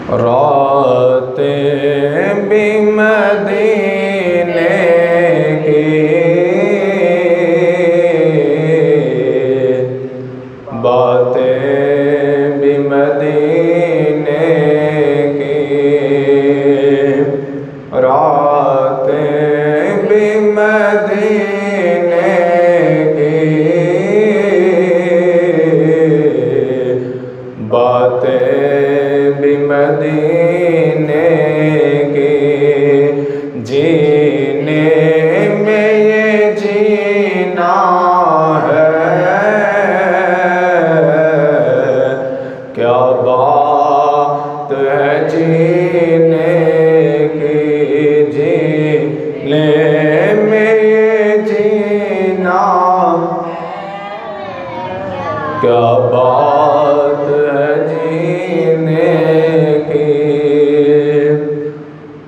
راتیں بھی مدینے کی، باتیں بھی مدینے کی، راتیں بھی مدینے کی، باتیں بھی مدینے کی، جینے میں یہ جینا ہے، کیا بات ہے جینے کی، جینے میں یہ جینا، کیا بات ہے جینے کی۔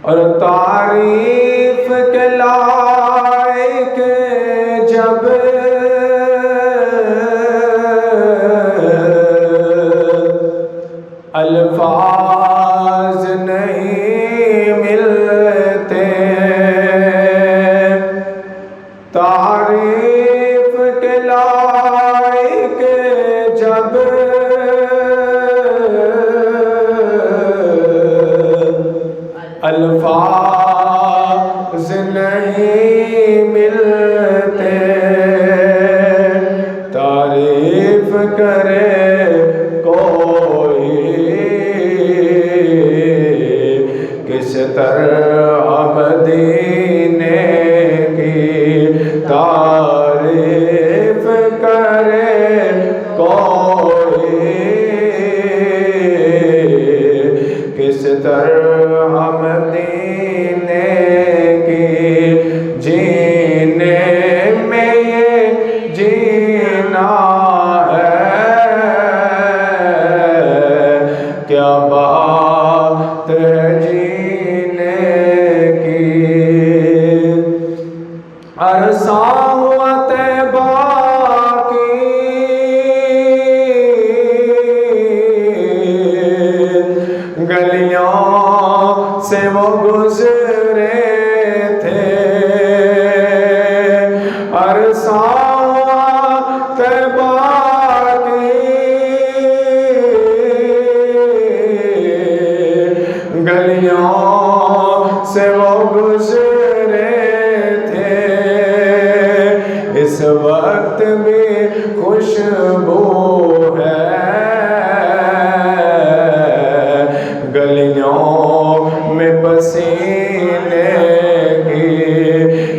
اور تعریف کے لائق جب الفاظ نہیں ملتے، تعریف کے لائق جب الفاظ نہیں ملتے، تعریف کرے کوئی کس طرح مدینے کی، تعریف کرے کوئی کس طرح مدینے کی، جینے میں یہ جینا ہے، کیا بات ہے جینے کی۔ عرصہ ہوا طیبہ کی گلیوں سے وہ گزرے تھے، عرصہ ہوا طیبہ کی گلیوں سے وہ گزرے تھے، اس وقت بھی خوشبو ہے گلیوں میں پسینے کی،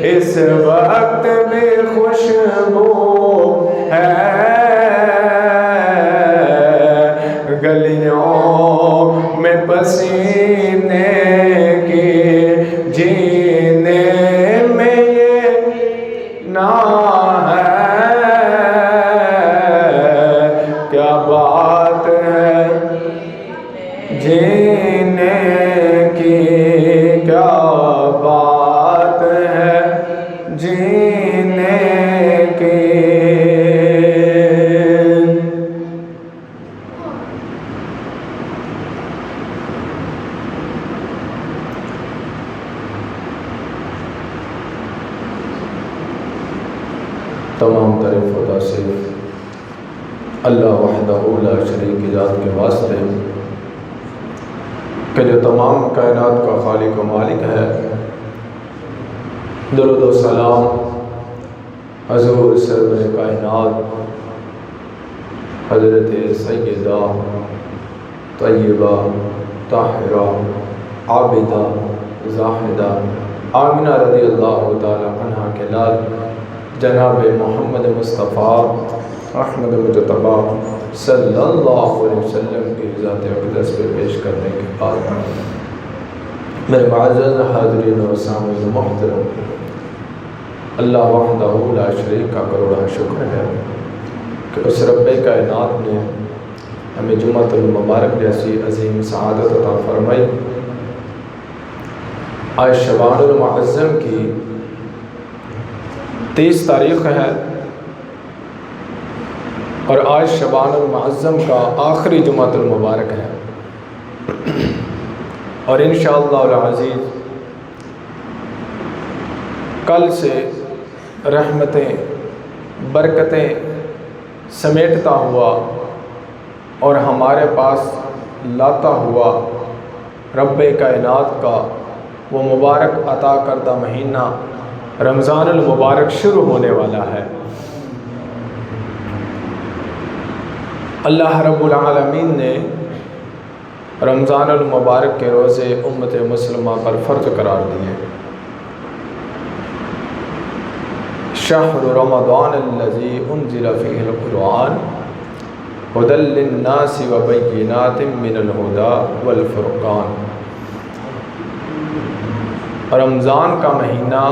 اس وقت بھی خوشبو ہے گلیوں میں پسینے کی، جینے میں یہ نہ ہے، کیا بات ہے جینے کی، کیا بات ہے جینے کی۔ تمام تعریف و تاثیر اللہ وحدہ لا شریک ذات کے واسطے کہ جو تمام کائنات کا خالق و مالک ہے۔ درود و سلام حضور سرور کائنات حضرت سیدہ طیبہ طاہرہ عابدہ زاہدہ آمنہ رضی اللہ تعالی عنہ کے لال جناب محمد مصطفیٰ احمد مجتبی صلی اللہ علیہ وسلم کی ذات اقدس پہ پیش کرنے کے بعد میرے معزز حاضرین و سامعین محترم، اللہ وحدہ لا شریک کا کروڑا شکر ہے کہ اس رب کائنات نے ہمیں جمعۃ المبارک جیسی عظیم سعادت عطا فرمائی۔ آج شعبان المعظم کی 30 تاریخ ہے اور آج شعبان المعظم کا آخری جمعۃ المبارک ہے۔ اور انشاءاللہ العزیز کل سے رحمتیں برکتیں سمیٹتا ہوا اور ہمارے پاس لاتا ہوا رب کائنات کا وہ مبارک عطا کردہ مہینہ رمضان المبارک شروع ہونے والا ہے۔ اللہ رب العالمین نے رمضان المبارک کے روزے امت مسلمہ پر فرض قرار دیے۔ شہر رمضان الذی انزل فیہ القرآن ھدی للناس وبینات من الھدی والفرقان۔ رمضان کا مہینہ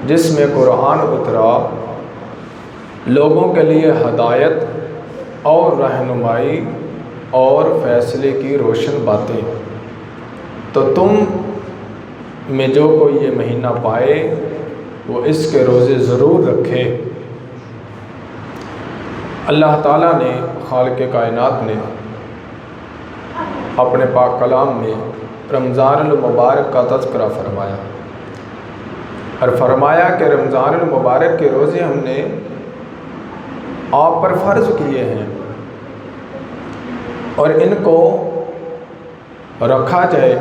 جس میں قرآن اترا، لوگوں کے لیے ہدایت اور رہنمائی اور فیصلے کی روشن باتیں، تو تم میں جو کوئی یہ مہینہ پائے وہ اس کے روزے ضرور رکھے۔ اللہ تعالیٰ نے خالق کائنات نے اپنے پاک کلام میں رمضان المبارک کا تذکرہ فرمایا اور فرمایا کہ رمضان المبارک کے روزے ہم نے آپ پر فرض کیے ہیں اور ان کو رکھا جائے،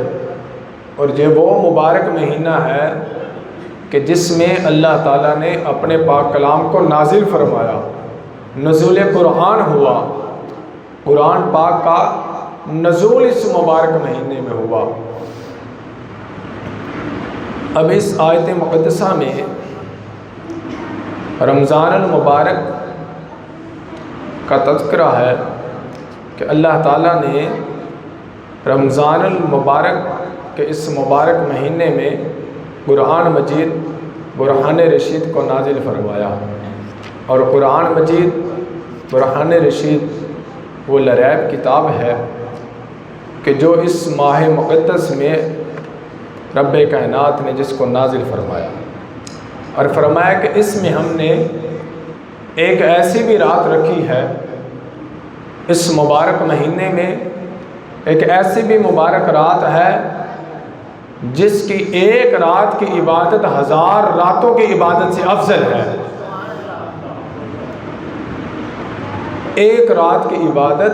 اور یہ وہ مبارک مہینہ ہے کہ جس میں اللہ تعالیٰ نے اپنے پاک کلام کو نازل فرمایا، نزول قرآن ہوا، قرآن پاک کا نزول اس مبارک مہینے میں ہوا۔ اب اس آیت مقدسہ میں رمضان المبارک کا تذکرہ ہے کہ اللہ تعالیٰ نے رمضان المبارک کے اس مبارک مہینے میں قرآن مجید برہان رشید کو نازل فرمایا، اور قرآن مجید برہان رشید وہ لریب کتاب ہے کہ جو اس ماہ مقدس میں رب کائنات نے جس کو نازل فرمایا، اور فرمایا کہ اس میں ہم نے ایک ایسی بھی رات رکھی ہے، اس مبارک مہینے میں ایک ایسی بھی مبارک رات ہے جس کی ایک رات کی عبادت 1000 راتوں کی عبادت سے افضل ہے۔ ایک رات کی عبادت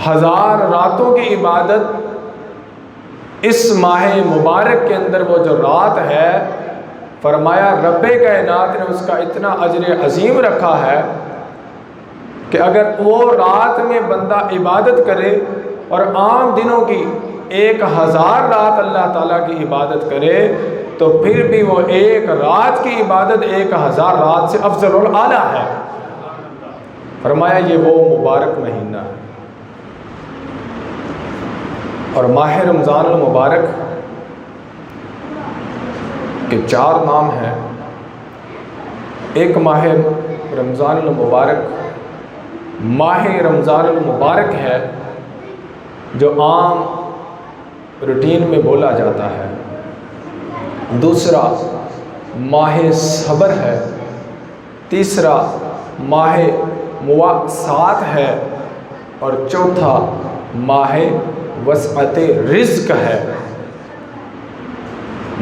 1000 راتوں کی عبادت اس ماہ مبارک کے اندر وہ جو رات ہے، فرمایا رب کائنات نے اس کا اتنا اجر عظیم رکھا ہے کہ اگر وہ رات میں بندہ عبادت کرے اور عام دنوں کی 1000 رات اللہ تعالیٰ کی عبادت کرے تو پھر بھی وہ ایک رات کی عبادت 1000 رات سے افضل اور اعلیٰ ہے۔ فرمایا یہ وہ مبارک مہینہ ہے۔ اور ماہ رمضان المبارک کے 4 نام ہیں۔ ایک ماہ رمضان المبارک ماہ رمضان المبارک ہے جو عام روٹین میں بولا جاتا ہے، دوسرا ماہ صبر ہے، تیسرا ماہ مواسات ہے، اور چوتھا ماہ وسعت رزق ہے۔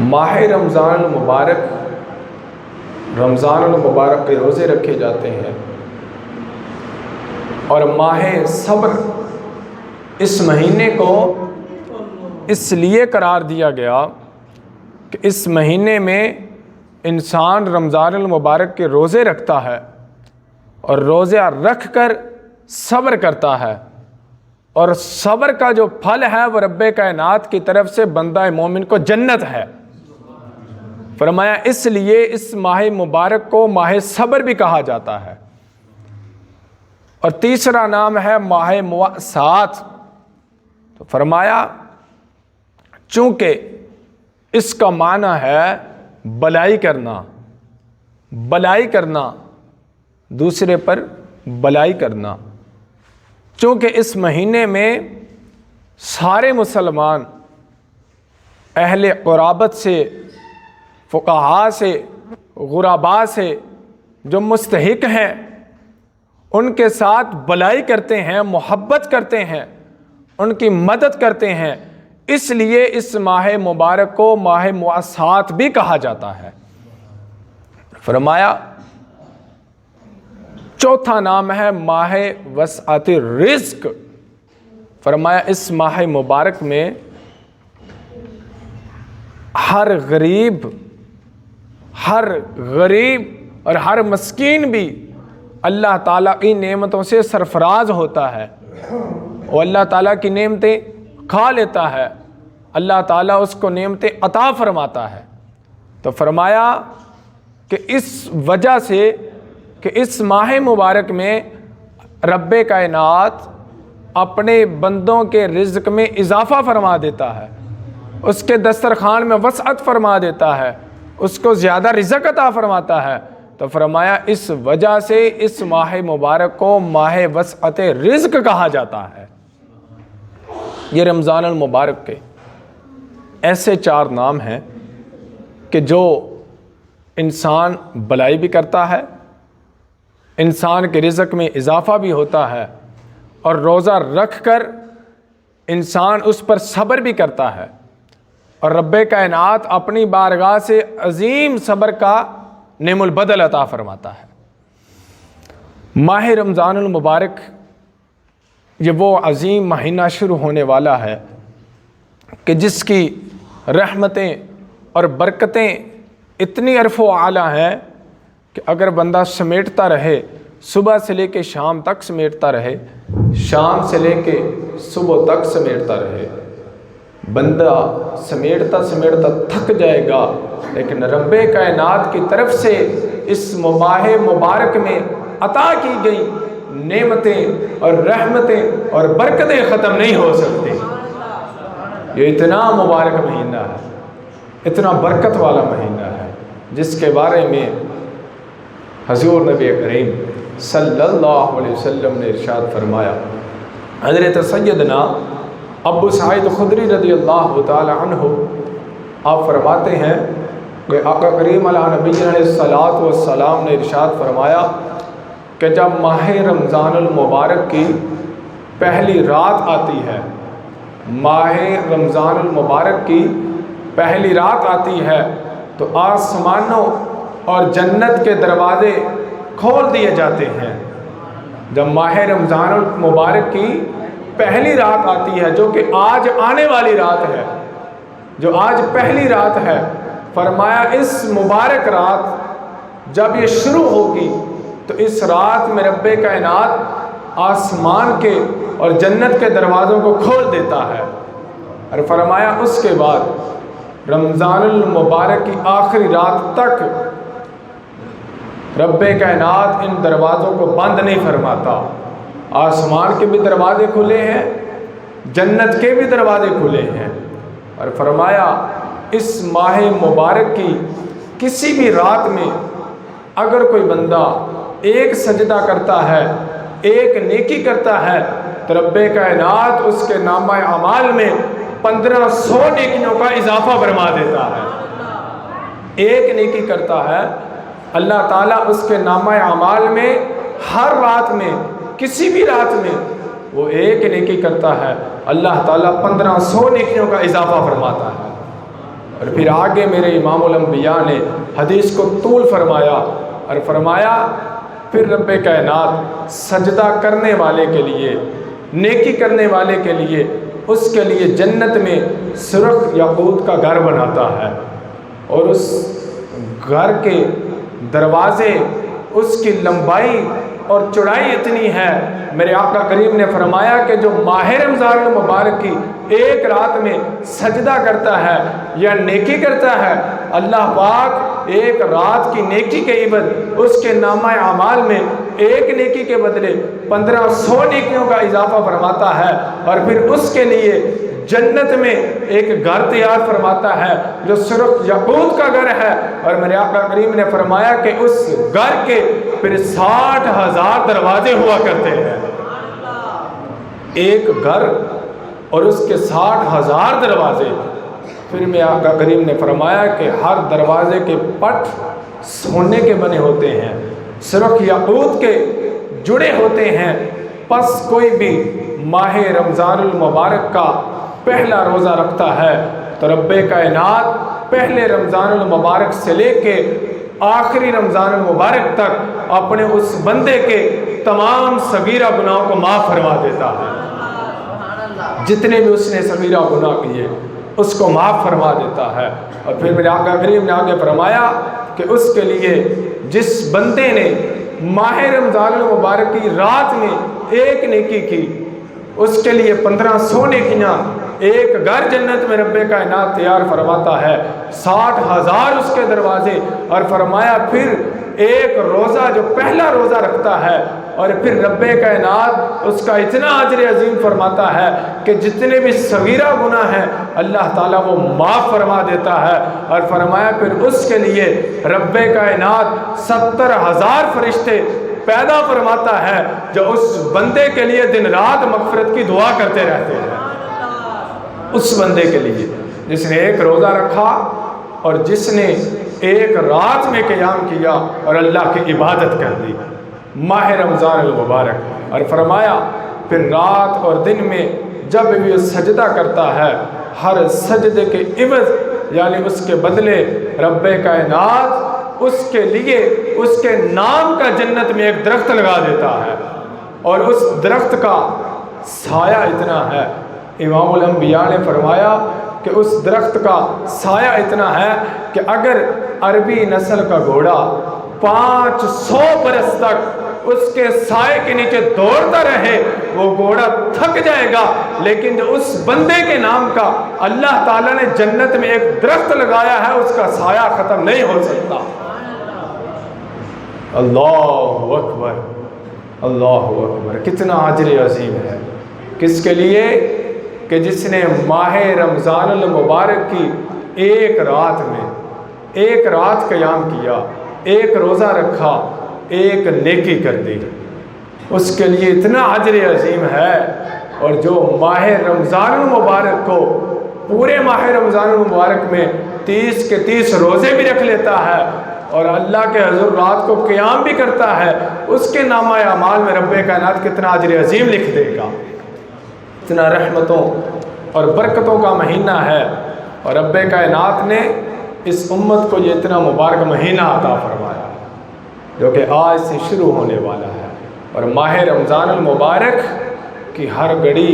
ماہ رمضان المبارک، رمضان المبارک کے روزے رکھے جاتے ہیں، اور ماہ صبر اس مہینے کو اس لیے قرار دیا گیا کہ اس مہینے میں انسان رمضان المبارک کے روزے رکھتا ہے اور روزہ رکھ کر صبر کرتا ہے، اور صبر کا جو پھل ہے وہ رب کائنات کی طرف سے بندہ مومن کو جنت ہے۔ فرمایا اس لیے اس ماہ مبارک کو ماہ صبر بھی کہا جاتا ہے۔ اور تیسرا نام ہے ماہ مواسات۔ تو فرمایا چونکہ اس کا معنی ہے بلائی کرنا، بلائی کرنا، دوسرے پر بلائی کرنا، چونکہ اس مہینے میں سارے مسلمان اہل قرابت سے، فقہاء سے، غرباء سے جو مستحق ہیں ان کے ساتھ بلائی کرتے ہیں، محبت کرتے ہیں، ان کی مدد کرتے ہیں، اس لیے اس ماہ مبارک کو ماہ مواسات بھی کہا جاتا ہے۔ فرمایا چوتھا نام ہے ماہ وسعت الرزق۔ فرمایا اس ماہ مبارک میں ہر غریب اور ہر مسکین بھی اللہ تعالیٰ کی نعمتوں سے سرفراز ہوتا ہے، وہ اللہ تعالیٰ کی نعمتیں کھا لیتا ہے، اللہ تعالیٰ اس کو نعمتیں عطا فرماتا ہے۔ تو فرمایا کہ اس وجہ سے کہ اس ماہ مبارک میں رب کائنات اپنے بندوں کے رزق میں اضافہ فرما دیتا ہے، اس کے دسترخوان میں وسعت فرما دیتا ہے، اس کو زیادہ رزق عطا فرماتا ہے۔ تو فرمایا اس وجہ سے اس ماہ مبارک کو ماہ وسعت رزق کہا جاتا ہے۔ یہ رمضان المبارک کے ایسے 4 نام ہیں کہ جو انسان بلائی بھی کرتا ہے، انسان کے رزق میں اضافہ بھی ہوتا ہے، اور روزہ رکھ کر انسان اس پر صبر بھی کرتا ہے، اور رب کائنات اپنی بارگاہ سے عظیم صبر کا نعم البدل عطا فرماتا ہے۔ ماہ رمضان المبارک یہ وہ عظیم مہینہ شروع ہونے والا ہے کہ جس کی رحمتیں اور برکتیں اتنی عرف و اعلیٰ ہیں کہ اگر بندہ سمیٹتا رہے، صبح سے لے کے شام تک سمیٹتا رہے، شام سے لے کے صبح تک سمیٹتا رہے، بندہ سمیٹتا سمیٹتا تھک جائے گا، لیکن رب کائنات کی طرف سے اس ماہ مبارک میں عطا کی گئی نعمتیں اور رحمتیں اور برکتیں ختم نہیں ہو سکتی۔ یہ اتنا مبارک مہینہ ہے، اتنا برکت والا مہینہ ہے، جس کے بارے میں حضور نبی کریم صلی اللہ علیہ وسلم نے ارشاد فرمایا۔ حضرت سیدنا ابو سعید خدری رضی اللہ تعالی عنہ آپ فرماتے ہیں کہ آقا کریم علیہ نبی علیہ الصلوۃ والسلام نے ارشاد فرمایا کہ جب ماہ رمضان المبارک کی پہلی رات آتی ہے، ماہ رمضان المبارک کی پہلی رات آتی ہے تو آسمانوں اور جنت کے دروازے کھول دیے جاتے ہیں۔ جب ماہ رمضان المبارک کی پہلی رات آتی ہے، جو کہ آج آنے والی رات ہے، جو آج پہلی رات ہے، فرمایا اس مبارک رات جب یہ شروع ہوگی تو اس رات میں رب کائنات آسمان کے اور جنت کے دروازوں کو کھول دیتا ہے، اور فرمایا اس کے بعد رمضان المبارک کی آخری رات تک رب کائنات ان دروازوں کو بند نہیں فرماتا۔ آسمان کے بھی دروازے کھلے ہیں، جنت کے بھی دروازے کھلے ہیں، اور فرمایا اس ماہ مبارک کی کسی بھی رات میں اگر کوئی بندہ ایک سجدہ کرتا ہے، ایک نیکی کرتا ہے، تو رب کائنات اس کے نامہ اعمال میں 1500 نیکیوں کا اضافہ فرما دیتا ہے۔ ایک نیکی کرتا ہے، اللہ تعالیٰ اس کے نامہ اعمال میں ہر رات میں، کسی بھی رات میں وہ ایک نیکی کرتا ہے، اللہ تعالیٰ 1500 نیکیوں کا اضافہ فرماتا ہے۔ اور پھر آگے میرے امام الانبیاء نے حدیث کو طول فرمایا اور فرمایا پھر رب کائنات سجدہ کرنے والے کے لیے، نیکی کرنے والے کے لیے، اس کے لیے جنت میں سرخ یاقوت کا گھر بناتا ہے، اور اس گھر کے دروازے، اس کی لمبائی اور چوڑائی اتنی ہے، میرے آقا کریم نے فرمایا کہ جو ماہ رمضان المبارک کی ایک رات میں سجدہ کرتا ہے یا نیکی کرتا ہے، اللہ پاک ایک رات کی نیکی کے عوض اس کے نامہ اعمال میں ایک نیکی کے بدلے 1500 نیکیوں کا اضافہ فرماتا ہے، اور پھر اس کے لیے جنت میں ایک گھر تیار فرماتا ہے جو سرخ یاقوت کا گھر ہے، اور میرے آقا کریم نے فرمایا کہ اس گھر کے پھر 60,000 دروازے ہوا کرتے ہیں۔ ایک گھر اور اس کے 60,000 دروازے۔ پھر میرے آقا کریم نے فرمایا کہ ہر دروازے کے پٹ سونے کے بنے ہوتے ہیں، سرخ یاقوت کے جڑے ہوتے ہیں، پس کوئی بھی ماہ رمضان المبارک کا پہلا روزہ رکھتا ہے تو رب کائنات پہلے رمضان المبارک سے لے کے آخری رمضان المبارک تک اپنے اس بندے کے تمام صغیرہ گناہوں کو معاف فرما دیتا ہے۔ جتنے بھی اس نے صغیرہ گناہ کیے اس کو معاف فرما دیتا ہے۔ اور پھر میرے آقا کریم نے آگے فرمایا کہ اس کے لیے جس بندے نے ماہ رمضان المبارک کی رات میں ایک نیکی کی اس کے لیے 1500 نیکیاں، ایک گھر جنت میں رب کائنات تیار فرماتا ہے، 60,000 اس کے دروازے۔ اور فرمایا پھر ایک روزہ جو پہلا روزہ رکھتا ہے اور پھر رب کائنات اس کا اتنا اجر عظیم فرماتا ہے کہ جتنے بھی صغیرہ گناہ ہیں اللہ تعالیٰ وہ معاف فرما دیتا ہے۔ اور فرمایا پھر اس کے لیے رب کائنات 70,000 فرشتے پیدا فرماتا ہے جو اس بندے کے لیے دن رات مغفرت کی دعا کرتے رہتے ہیں۔ اس بندے کے لیے جس نے ایک روزہ رکھا اور جس نے ایک رات میں قیام کیا اور اللہ کی عبادت کر دی ماہ رمضان المبارک۔ اور فرمایا پھر رات اور دن میں جب بھی وہ سجدہ کرتا ہے ہر سجدے کے عوض یعنی اس کے بدلے رب کائنات اس کے لیے اس کے نام کا جنت میں ایک درخت لگا دیتا ہے، اور اس درخت کا سایہ اتنا ہے، امام الانبیاء نے فرمایا کہ اس درخت کا سایہ اتنا ہے کہ اگر عربی نسل کا گھوڑا 500 برس تک اس کے سائے کے نیچے دوڑتا رہے وہ گھوڑا تھک جائے گا، لیکن جو اس بندے کے نام کا اللہ تعالیٰ نے جنت میں ایک درخت لگایا ہے اس کا سایہ ختم نہیں ہو سکتا۔ اللہ اکبر، اللہ اکبر، کتنا اجر عظیم ہے کس کے لیے کہ جس نے ماہ رمضان المبارک کی ایک رات میں ایک رات قیام کیا، ایک روزہ رکھا، ایک نیکی کر دی، اس کے لیے اتنا اجر عظیم ہے۔ اور جو ماہ رمضان المبارک کو پورے ماہ رمضان المبارک میں 30 کے 30 روزے بھی رکھ لیتا ہے اور اللہ کے حضور رات کو قیام بھی کرتا ہے، اس کے نامہ اعمال میں رب کائنات کتنا اجر عظیم لکھ دے گا۔ اتنا رحمتوں اور برکتوں کا مہینہ ہے، اور رب کائنات نے اس امت کو یہ اتنا مبارک مہینہ عطا فرمایا جو کہ آج سے شروع ہونے والا ہے۔ اور ماہ رمضان المبارک کی ہر گھڑی،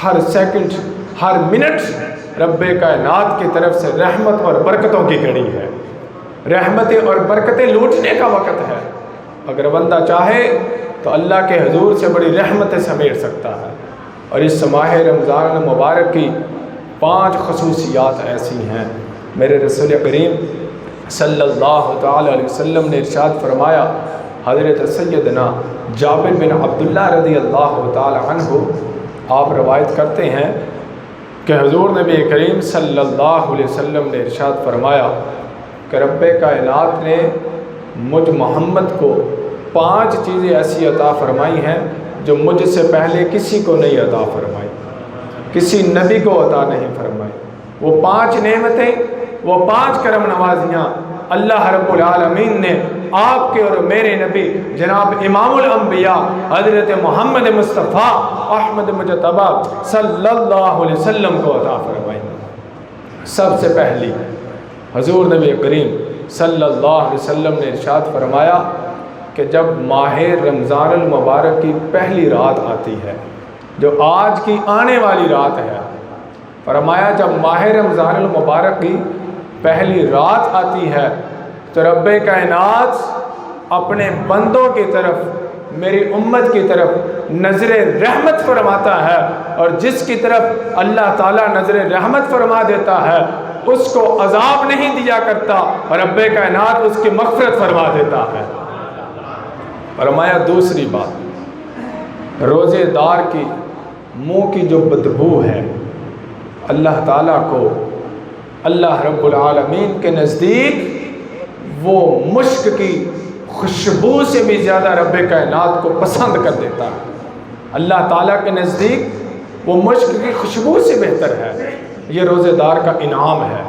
ہر سیکنڈ، ہر منٹ رب کائنات کی طرف سے رحمت اور برکتوں کی گھڑی ہے۔ رحمتیں اور برکتیں لوٹنے کا وقت ہے، اگر بندہ چاہے تو اللہ کے حضور سے بڑی رحمتیں سمیٹ سکتا ہے۔ اور اس ماہ رمضان المبارک کی 5 خصوصیات ایسی ہیں۔ میرے رسول کریم صلی اللہ تعالی علیہ وسلم نے ارشاد فرمایا، حضرت سیدنا جابر بن عبداللہ رضی اللہ تعالی عنہ آپ روایت کرتے ہیں کہ حضور نبی کریم صلی اللہ علیہ وسلم نے ارشاد فرمایا کہ رب کائنات نے مجھ محمد کو 5 چیزیں ایسی عطا فرمائی ہیں جو مجھ سے پہلے کسی کو نہیں عطا فرمائی، کسی نبی کو عطا نہیں فرمائی۔ وہ 5 نعمتیں، وہ 5 کرم نوازیاں اللہ رب العالمین نے آپ کے اور میرے نبی جناب امام الانبیاء حضرت محمد مصطفیٰ احمد مجتبی صلی اللہ علیہ وسلم کو عطا فرمائی۔ سب سے پہلی حضور نبی کریم صلی اللہ علیہ وسلم نے ارشاد فرمایا کہ جب ماہ رمضان المبارک کی پہلی رات آتی ہے، جو آج کی آنے والی رات ہے، فرمایا جب ماہ رمضان المبارک کی پہلی رات آتی ہے تو رب کائنات اپنے بندوں کی طرف، میری امت کی طرف نظر رحمت فرماتا ہے، اور جس کی طرف اللہ تعالیٰ نظر رحمت فرما دیتا ہے اس کو عذاب نہیں دیا کرتا، اور رب کائنات اس کی مغفرت فرما دیتا ہے۔ فرمایا دوسری بات، روزے دار کی منہ کی جو بدبو ہے اللہ تعالیٰ کو، اللہ رب العالمین کے نزدیک وہ مشک کی خوشبو سے بھی زیادہ رب کائنات کو پسند کر دیتا ہے۔ اللہ تعالیٰ کے نزدیک وہ مشک کی خوشبو سے بہتر ہے۔ یہ روزے دار کا انعام ہے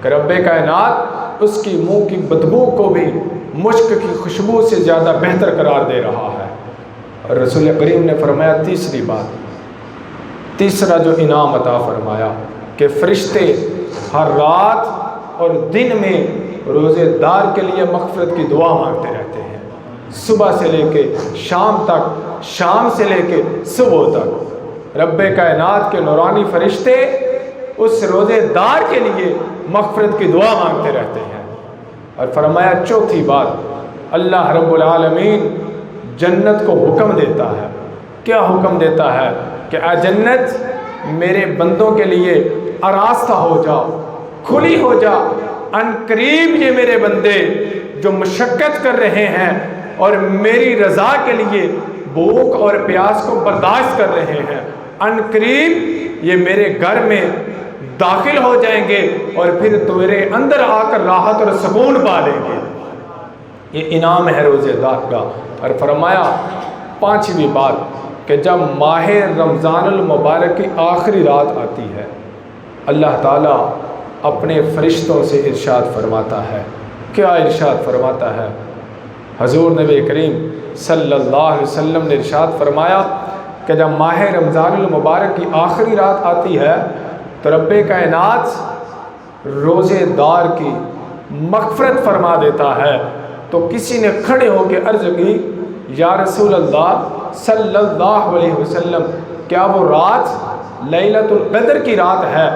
کہ رب کائنات اس کی منہ کی بدبو کو بھی مشک کی خوشبو سے زیادہ بہتر قرار دے رہا ہے۔ اور رسول کریم نے فرمایا تیسری بات، تیسرا جو انعام عطا فرمایا کہ فرشتے ہر رات اور دن میں روزے دار کے لیے مغفرت کی دعا مانگتے رہتے ہیں، صبح سے لے کے شام تک، شام سے لے کے صبح تک رب کائنات کے نورانی فرشتے اس روزے دار کے لیے مغفرت کی دعا مانگتے رہتے ہیں۔ اور فرمایا چوتھی بات، اللہ رب العالمین جنت کو حکم دیتا ہے۔ کیا حکم دیتا ہے؟ کہ اے جنت میرے بندوں کے لیے آراستہ ہو جا، کھلی ہو جا، ان قریب یہ میرے بندے جو مشقت کر رہے ہیں اور میری رضا کے لیے بھوک اور پیاس کو برداشت کر رہے ہیں، ان قریب یہ میرے گھر میں داخل ہو جائیں گے اور پھر تیرے اندر آ کر راحت اور سکون پا لیں گے۔ یہ انعام ہے روزے دار کا۔ اور فرمایا پانچویں بات کہ جب ماہ رمضان المبارک کی آخری رات آتی ہے، اللہ تعالیٰ اپنے فرشتوں سے ارشاد فرماتا ہے۔ کیا ارشاد فرماتا ہے؟ حضور نبی کریم صلی اللہ علیہ وسلم نے ارشاد فرمایا کہ جب ماہ رمضان المبارک کی آخری رات آتی ہے تو رب کائنات روزے دار کی مغفرت فرما دیتا ہے۔ تو کسی نے کھڑے ہو کے عرض کی، یا رسول اللہ صلی اللہ علیہ وسلم، کیا وہ رات لیلۃ القدر کی رات ہے؟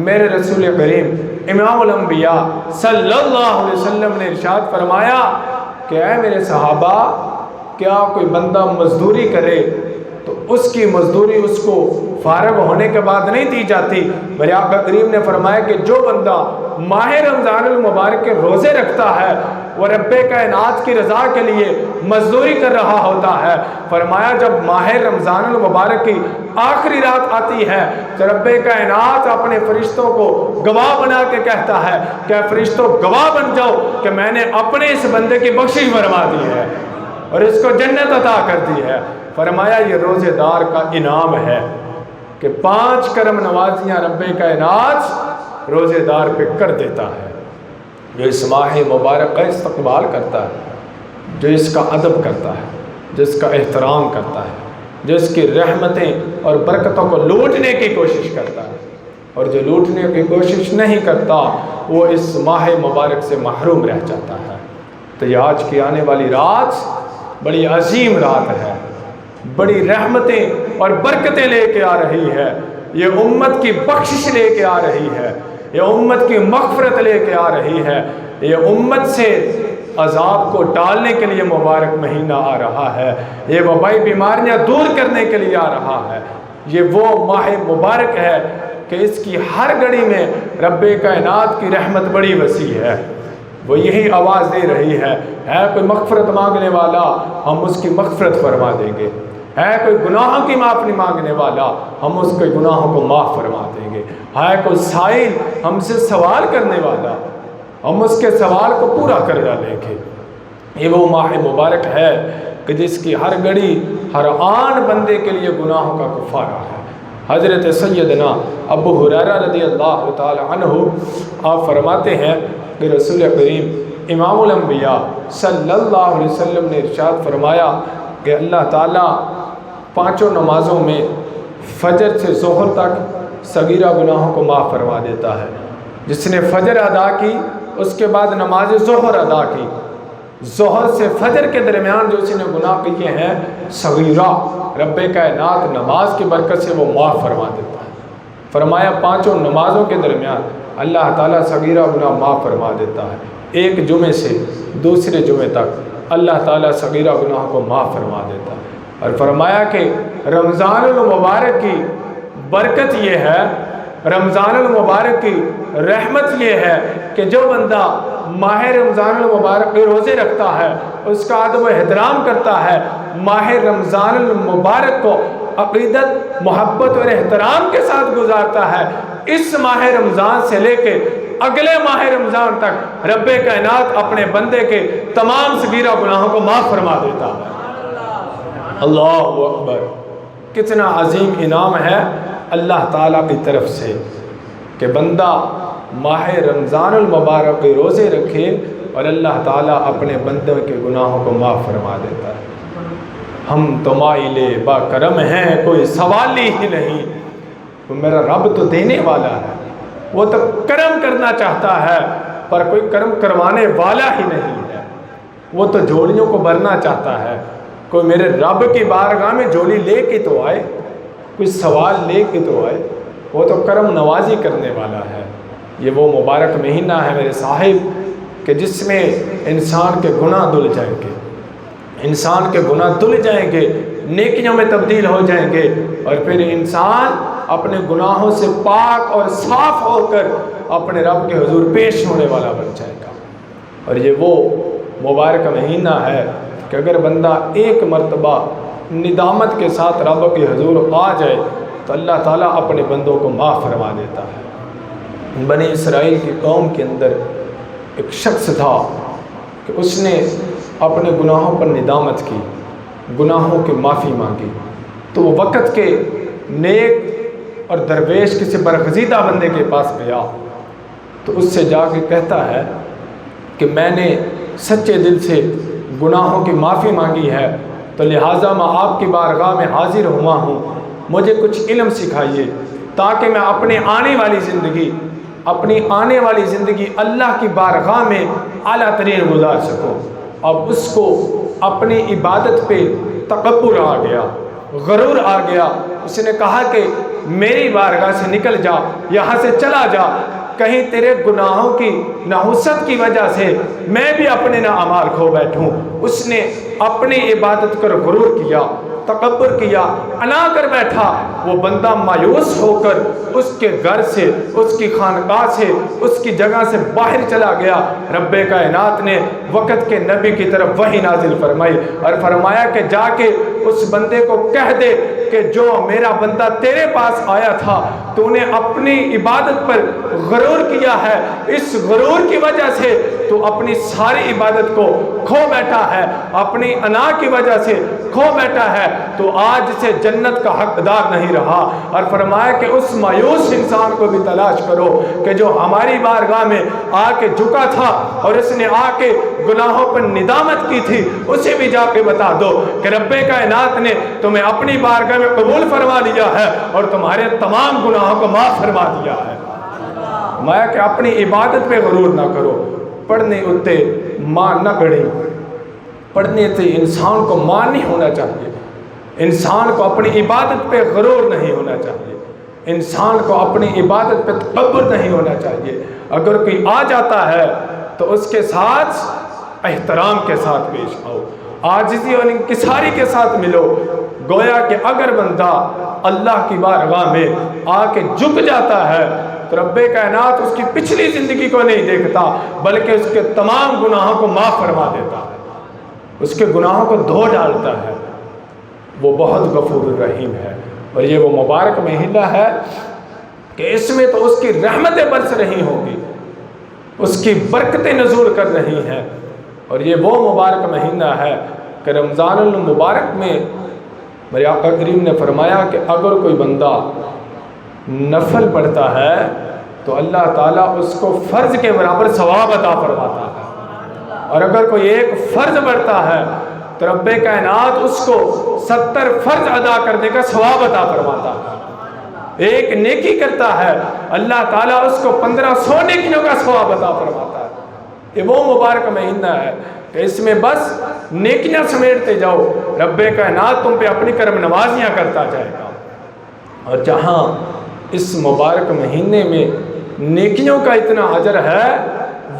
میرے رسول کریم امام الانبیاء صلی اللہ علیہ وسلم نے ارشاد فرمایا کہ اے میرے صحابہ، کیا کوئی بندہ مزدوری کرے تو اس کی مزدوری اس کو فارغ ہونے کے بعد نہیں دی جاتی، میرے آقا کریم نے فرمایا کہ جو بندہ ماہ رمضان المبارک کے روزے رکھتا ہے وہ رب کائنات کی رضا کے لیے مزدوری کر رہا ہوتا ہے۔ فرمایا جب ماہ رمضان المبارک کی آخری رات آتی ہے تو رب کائنات اپنے فرشتوں کو گواہ بنا کے کہتا ہے کہ فرشتوں گواہ بن جاؤ کہ میں نے اپنے اس بندے کی بخشش فرما دی ہے اور اس کو جنت عطا کر دی ہے۔ فرمایا یہ روزے دار کا انعام ہے کہ 5 کرم نوازیاں رب کائنات روزے دار پہ کر دیتا ہے، جو اس ماہ مبارک کا استقبال کرتا ہے، جو اس کا ادب کرتا ہے، جس کا احترام کرتا ہے، جو اس کی رحمتیں اور برکتوں کو لوٹنے کی کوشش کرتا ہے، اور جو لوٹنے کی کوشش نہیں کرتا وہ اس ماہ مبارک سے محروم رہ جاتا ہے۔ تو یہ آج کی آنے والی رات بڑی عظیم رات ہے، بڑی رحمتیں اور برکتیں لے کے آ رہی ہے، یہ امت کی بخشش لے کے آ رہی ہے، یہ امت کی مغفرت لے کے آ رہی ہے، یہ امت سے عذاب کو ٹالنے کے لیے مبارک مہینہ آ رہا ہے، یہ وبائی بیماریاں دور کرنے کے لیے آ رہا ہے۔ یہ وہ ماہ مبارک ہے کہ اس کی ہر گھڑی میں رب کائنات کی رحمت بڑی وسیع ہے۔ وہ یہی آواز دے رہی ہے کوئی مغفرت مانگنے والا ہم اس کی مغفرت فرما دیں گے، ہے کوئی گناہوں کی معافی مانگنے والا ہم اس کے گناہوں کو معاف فرما دیں گے، ہے کوئی سائل ہم سے سوال کرنے والا ہم اس کے سوال کو پورا کر ڈالیں گے۔ یہ وہ ماہ مبارک ہے کہ جس کی ہر گھڑی ہر آن بندے کے لیے گناہوں کا کفارہ ہے۔ حضرت سیدنا ابو ہریرہ رضی اللہ تعالی عنہ آپ فرماتے ہیں کہ رسول کریم امام الانبیاء صلی اللہ علیہ وسلم نے ارشاد فرمایا کہ اللہ تعالیٰ 5 نمازوں میں فجر سے ظہر تک صغیرہ گناہوں کو معاف فرما دیتا ہے۔ جس نے فجر ادا کی اس کے بعد نماز ظہر ادا کی، ظہر سے فجر کے درمیان جو اس نے گناہ کیے ہیں صغیرہ، رب کائنات نماز کی برکت سے وہ معاف فرما دیتا ہے۔ فرمایا 5 نمازوں کے درمیان اللہ تعالیٰ صغیرہ گناہ معاف فرما دیتا ہے، ایک جمعے سے دوسرے جمعے تک اللہ تعالیٰ صغیرہ گناہ کو معاف فرما دیتا ہے۔ اور فرمایا کہ رمضان المبارک کی برکت یہ ہے، رمضان المبارک کی رحمت یہ ہے کہ جو بندہ ماہ رمضان المبارک کے روزے رکھتا ہے، اس کا ادب و احترام کرتا ہے، ماہ رمضان المبارک کو عقیدت، محبت اور احترام کے ساتھ گزارتا ہے، اس ماہ رمضان سے لے کے اگلے ماہ رمضان تک رب کائنات اپنے بندے کے تمام صغیرہ گناہوں کو معاف فرما دیتا ہے۔ اللہ اکبر! کتنا عظیم انعام ہے اللہ تعالیٰ کی طرف سے کہ بندہ ماہ رمضان المبارک کے روزے رکھے اور اللہ تعالیٰ اپنے بندے کے گناہوں کو معاف فرما دیتا ہے۔ ہم تو مائل با کرم ہیں، کوئی سوال ہی نہیں، وہ میرا رب تو دینے والا ہے، وہ تو کرم کرنا چاہتا ہے، پر کوئی کرم کروانے والا ہی نہیں ہے، وہ تو جھولیوں کو بھرنا چاہتا ہے۔ کوئی میرے رب کی بارگاہ میں جھولی لے کے تو آئے، کوئی سوال لے کے تو آئے، وہ تو کرم نوازی کرنے والا ہے۔ یہ وہ مبارک مہینہ ہے میرے صاحب کہ جس میں انسان کے گناہ دھل جائیں گے، انسان کے گناہ دھل جائیں گے، نیکیوں میں تبدیل ہو جائیں گے، اور پھر انسان اپنے گناہوں سے پاک اور صاف ہو کر اپنے رب کے حضور پیش ہونے والا بن جائے گا۔ اور یہ وہ مبارک مہینہ ہے کہ اگر بندہ ایک مرتبہ ندامت کے ساتھ رب کے حضور آ جائے تو اللہ تعالیٰ اپنے بندوں کو معاف فرما دیتا ہے۔ بنی اسرائیل کی قوم کے اندر ایک شخص تھا کہ اس نے اپنے گناہوں پر ندامت کی، گناہوں کی معافی مانگی، تو وہ وقت کے نیک اور درویش کسی برگزیدہ بندے کے پاس گیا تو اس سے جا کے کہتا ہے کہ میں نے سچے دل سے گناہوں کی معافی مانگی ہے، تو لہٰذا میں آپ کی بارگاہ میں حاضر ہوا ہوں، مجھے کچھ علم سکھائیے تاکہ میں اپنی آنے والی زندگی اللہ کی بارگاہ میں اعلیٰ ترین گزار سکوں۔ اب اس کو اپنی عبادت پہ تکبر آ گیا، غرور آ گیا۔ اس نے کہا کہ میری بارگاہ سے نکل جا، یہاں سے چلا جا، کہیں تیرے گناہوں کی نحوست کی وجہ سے میں بھی اپنے اعمال کھو بیٹھوں۔ اس نے اپنی عبادت کر غرور کیا، تکبر کیا، انا کر بیٹھا۔ وہ بندہ مایوس ہو کر اس کے گھر سے، اس کی خانقاہ سے، اس کی جگہ سے باہر چلا گیا۔ رب کائنات نے وقت کے نبی کی طرف وحی نازل فرمائی اور فرمایا کہ جا کے اس بندے کو کہہ دے کہ جو میرا بندہ تیرے پاس آیا تھا تو نے اپنی عبادت پر غرور کیا ہے، اس غرور کی وجہ سے تو اپنی ساری عبادت کو کھو بیٹھا ہے، اپنی انا کی وجہ سے کھو بیٹھا ہے، تو آج سے جنت کا حقدار نہیں رہا۔ اور فرمایا کہ اس مایوس انسان کو بھی تلاش کرو کہ جو ہماری بارگاہ میں آ کے جھکا تھا اور اس نے آ کے گناہوں پر ندامت کی تھی، اسے بھی جا کے بتا دو کہ رب کائنات نے تمہیں اپنی بارگاہ میں قبول فرما لیا ہے اور تمہارے تمام گناہوں کو معاف فرما دیا ہے۔ فرمایا کہ اپنی عبادت پہ غرور نہ کرو، پڑھنے اتے ماں نہ گڑی، پڑھنے سے انسان کو ماں نہیں ہونا چاہیے، انسان کو اپنی عبادت پہ غرور نہیں ہونا چاہیے، انسان کو اپنی عبادت پہ تکبر نہیں ہونا چاہیے۔ اگر کوئی آ جاتا ہے تو اس کے ساتھ احترام کے ساتھ پیش آؤ، عاجزی اور انکساری کے ساتھ ملو۔ گویا کہ اگر بندہ اللہ کی بارگاہ میں آ کے جھک جاتا ہے تو رب کائنات اس کی پچھلی زندگی کو نہیں دیکھتا بلکہ اس کے تمام گناہوں کو معاف فرما دیتا ہے، اس کے گناہوں کو دھو ڈالتا ہے۔ وہ بہت غفور الرحیم ہے۔ اور یہ وہ مبارک مہینہ ہے کہ اس میں تو اس کی رحمتیں برس رہی ہوں گی، اس کی برکتیں نزول کر رہی ہیں۔ اور یہ وہ مبارک مہینہ ہے کہ رمضان المبارک میں میرے آقا کریم نے فرمایا کہ اگر کوئی بندہ نفل پڑھتا ہے تو اللہ تعالیٰ اس کو فرض کے برابر ثواب عطا فرماتا ہے، اور اگر کوئی ایک فرض پڑھتا ہے تو رب کائنات اس کو 70 فرض ادا کرنے کا ثواب عطا فرماتا ہے۔ ایک نیکی کرتا ہے اللہ تعالیٰ اس کو 1500 نیکیوں کا ثواب عطا فرماتا ہے۔ یہ وہ مبارک مہینہ ہے کہ اس میں بس نیکیاں سمیٹتے جاؤ، رب کائنات تم پہ اپنی کرم نوازیاں کرتا جائے گا۔ اور جہاں اس مبارک مہینے میں نیکیوں کا اتنا اجر ہے،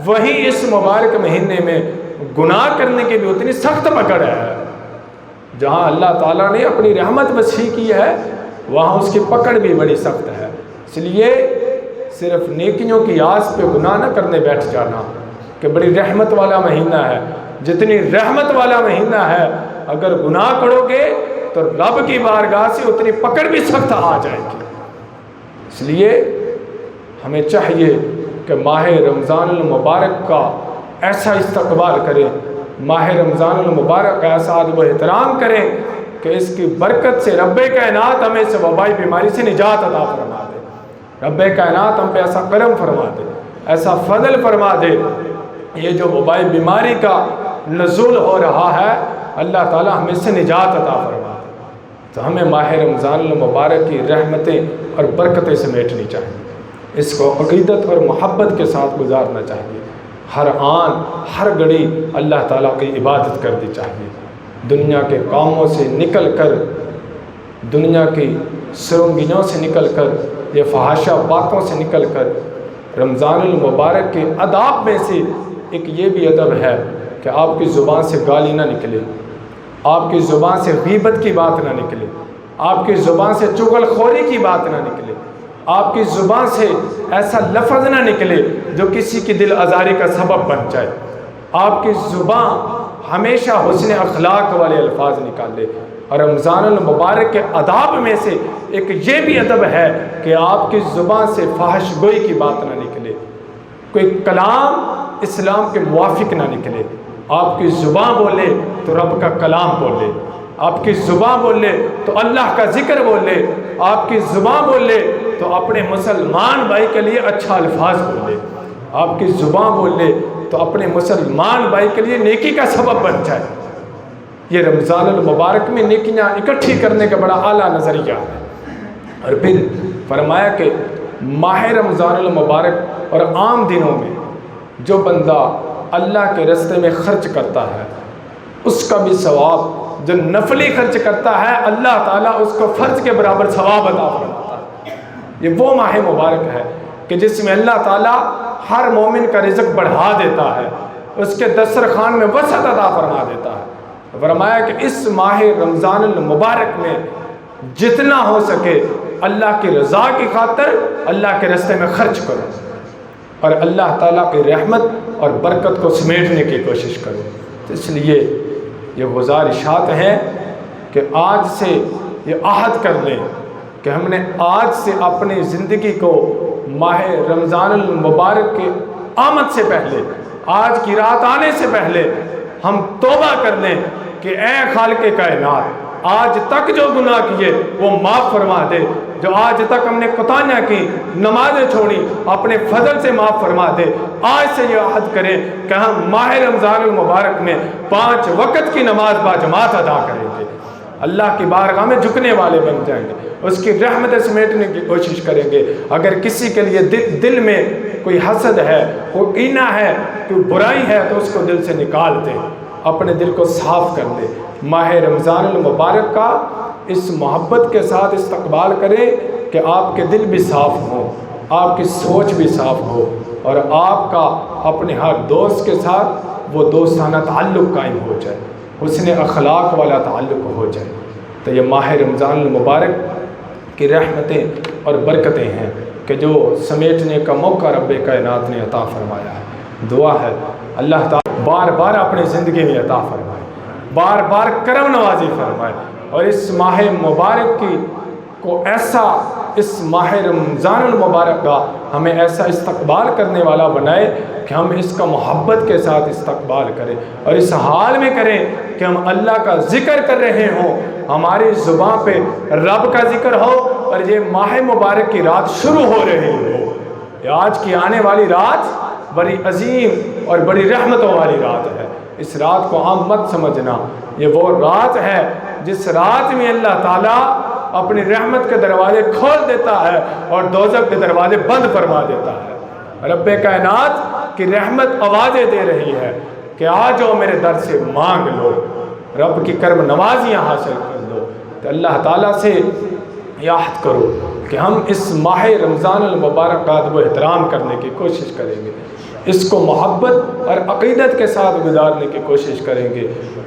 وہیں اس مبارک مہینے میں گناہ کرنے کی بھی اتنی سخت پکڑ ہے۔ جہاں اللہ تعالیٰ نے اپنی رحمت وسیع کی ہے وہاں اس کی پکڑ بھی بڑی سخت ہے۔ اس لیے صرف نیکیوں کی آس پہ گناہ نہ کرنے بیٹھ جانا کہ بڑی رحمت والا مہینہ ہے۔ جتنی رحمت والا مہینہ ہے اگر گناہ کرو گے تو رب کی بارگاہ سے اتنی پکڑ بھی سخت آ جائے گی۔ اس لیے ہمیں چاہیے کہ ماہ رمضان المبارک کا ایسا استقبال کریں، ماہ رمضان المبارک کا ایسا ادب و احترام کریں کہ اس کی برکت سے رب کائنات ہمیں اس وبائی بیماری سے نجات عطا فرما دے، رب کائنات ہم پہ ایسا کرم فرما دے، ایسا فضل فرما دے۔ یہ جو وبائی بیماری کا نزول ہو رہا ہے اللہ تعالیٰ ہمیں اس سے نجات عطا فرما دے۔ تو ہمیں ماہ رمضان المبارک کی رحمتیں اور برکتیں سمیٹنی چاہیے، اس کو عقیدت اور محبت کے ساتھ گزارنا چاہیے، ہر آن ہر گھڑی اللہ تعالیٰ کی عبادت کرنی چاہیے، دنیا کے کاموں سے نکل کر، دنیا کی سرنگینوں سے نکل کر، یہ فحاشہ باتوں سے نکل کر رمضان المبارک کے آداب میں سے ایک یہ بھی ادب ہے کہ آپ کی زبان سے گالی نہ نکلے، آپ کی زبان سے غیبت کی بات نہ نکلے، آپ کی زبان سے چغل خوری کی بات نہ نکلے، آپ کی زبان سے ایسا لفظ نہ نکلے جو کسی کی دل آزاری کا سبب بن جائے، آپ کی زبان ہمیشہ حسن اخلاق والے الفاظ نکالے۔ اور رمضان المبارک کے آداب میں سے ایک یہ بھی ادب ہے کہ آپ کی زبان سے فحش گوئی کی بات نہ نکلے، کوئی کلام اسلام کے موافق نہ نکلے، آپ کی زبان بولے تو رب کا کلام بولے، آپ کی زبان بولے تو اللہ کا ذکر بولے، آپ کی زبان بولے تو اپنے مسلمان بھائی کے لیے اچھا الفاظ بولے، آپ کی زبان بولے تو اپنے مسلمان بھائی کے لیے نیکی کا سبب بن جائے۔ یہ رمضان المبارک میں نیکیاں اکٹھی کرنے کا بڑا اعلیٰ نظریہ ہے۔ اور پھر فرمایا کہ ماہ رمضان المبارک اور عام دنوں میں جو بندہ اللہ کے راستے میں خرچ کرتا ہے اس کا بھی ثواب، جو نفلی خرچ کرتا ہے اللہ تعالیٰ اس کو فرض کے برابر ثواب عطا فرماتا ہے۔ یہ وہ ماہ مبارک ہے کہ جس میں اللہ تعالیٰ ہر مومن کا رزق بڑھا دیتا ہے، اس کے دسترخوان میں وسعت عطا فرما دیتا ہے۔ فرمایا کہ اس ماہ رمضان المبارک میں جتنا ہو سکے اللہ کی رضا کی خاطر اللہ کے راستے میں خرچ کرو اور اللہ تعالیٰ کی رحمت اور برکت کو سمیٹنے کی کوشش کرو۔ تو اس لیے یہ گزارشات ہیں کہ آج سے یہ عہد کر لیں کہ ہم نے آج سے اپنی زندگی کو ماہ رمضان المبارک کے آمد سے پہلے، آج کی رات آنے سے پہلے ہم توبہ کر لیں کہ اے خالق کائنات، آج تک جو گناہ کیے وہ معاف فرما دے، جو آج تک ہم نے کوتاہیاں کی، نمازیں چھوڑی، اپنے فضل سے معاف فرما دے۔ آج سے یہ عہد کریں کہ ہم ماہ رمضان المبارک میں 5 وقت کی نماز باجماعت ادا کریں گے، اللہ کی بارگاہ میں جھکنے والے بن جائیں گے، اس کی رحمت سمیٹنے کی کوشش کریں گے۔ اگر کسی کے لیے دل میں کوئی حسد ہے، کوئی کینہ ہے، کوئی برائی ہے تو اس کو دل سے نکال دے، اپنے دل کو صاف کر دے۔ ماہ رمضان المبارک کا اس محبت کے ساتھ استقبال کریں کہ آپ کے دل بھی صاف ہوں، آپ کی سوچ بھی صاف ہو، اور آپ کا اپنے ہر دوست کے ساتھ وہ دوستانہ تعلق قائم ہو جائے، حسن اخلاق والا تعلق ہو جائے۔ تو یہ ماہ رمضان المبارک کی رحمتیں اور برکتیں ہیں کہ جو سمیٹنے کا موقع رب کائنات نے عطا فرمایا ہے۔ دعا ہے اللہ تعالیٰ بار بار اپنی زندگی میں عطا فرمائے، بار بار کرم نوازی فرمائے، اور اس ماہ مبارک کی کو ایسا، اس ماہ رمضان المبارک کا ہمیں ایسا استقبال کرنے والا بنائے کہ ہم اس کا محبت کے ساتھ استقبال کریں، اور اس حال میں کریں کہ ہم اللہ کا ذکر کر رہے ہوں، ہماری زبان پہ رب کا ذکر ہو، اور یہ ماہ مبارک کی رات شروع ہو رہی ہو۔ یہ آج کی آنے والی رات بڑی عظیم اور بڑی رحمتوں والی رات ہے۔ اس رات کو عام مت سمجھنا، یہ وہ رات ہے جس رات میں اللہ تعالیٰ اپنی رحمت کے دروازے کھول دیتا ہے اور دوزخ کے دروازے بند فرما دیتا ہے۔ رب کائنات کی رحمت آوازیں دے رہی ہے کہ آ جاؤ میرے در سے مانگ لو، رب کی کرم نوازیاں حاصل کر لو۔ تو اللہ تعالیٰ سے یاد کرو کہ ہم اس ماہ رمضان المبارک کا ادب و احترام کرنے کی کوشش کریں گے، اس کو محبت اور عقیدت کے ساتھ گزارنے کی کوشش کریں گے،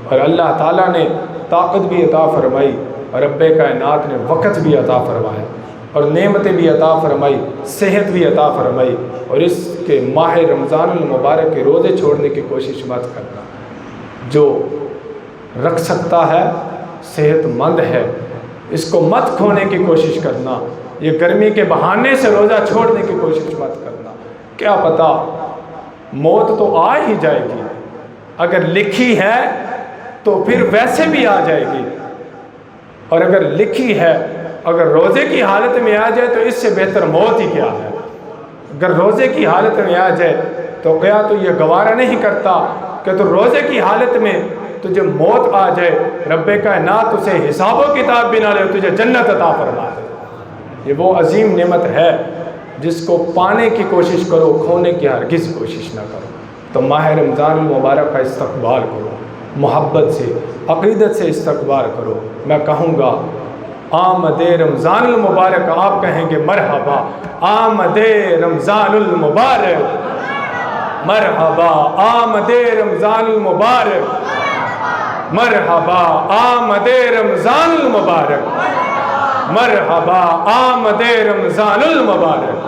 اور اللہ تعالیٰ نے طاقت بھی عطا فرمائی، اور رب کائنات نے وقت بھی عطا فرمایا، اور نعمتیں بھی عطا فرمائی، صحت بھی عطا فرمائی، اور اس کے ماہ رمضان المبارک کے روزے چھوڑنے کی کوشش مت کرنا۔ جو رکھ سکتا ہے، صحت مند ہے، اس کو مت کھونے کی کوشش کرنا۔ یہ گرمی کے بہانے سے روزہ چھوڑنے کی کوشش مت کرنا، کیا پتہ موت تو آ ہی جائے گی، اگر لکھی ہے تو پھر ویسے بھی آ جائے گی، اور اگر لکھی ہے، اگر روزے کی حالت میں آ جائے تو اس سے بہتر موت ہی کیا ہے۔ اگر روزے کی حالت میں آ جائے تو کیا تو یہ گوارا نہیں کرتا کہ تو روزے کی حالت میں تجھے موت آ جائے، رب کائنات اسے حساب و کتاب بھی نہ لے، تجھے جنت عطا فرما دے۔ یہ وہ عظیم نعمت ہے جس کو پانے کی کوشش کرو، کھونے کی ہرگز کوشش نہ کرو۔ تو ماہ رمضان المبارک کا استقبال کرو، محبت سے، عقیدت سے استقبال کرو۔ میں کہوں گا آمد رمضان المبارک، آپ کہیں گے مرحبا، آمد رمضان المبارک، مرحبا آمد رمضان المبارک، مرحبا آمد رمضان المبارک، مرحبا آمد رمضان المبارک۔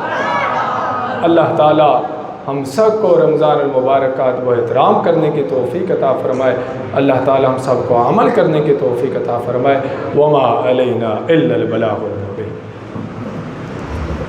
اللہ تعالی ہم سب کو رمضان المبارک کا ادب و احترام کرنے کی توفیق عطا فرمائے۔ اللہ تعالی ہم سب کو عمل کرنے کی توفیق عطا فرمائے۔ وما علینا الا البلاغ۔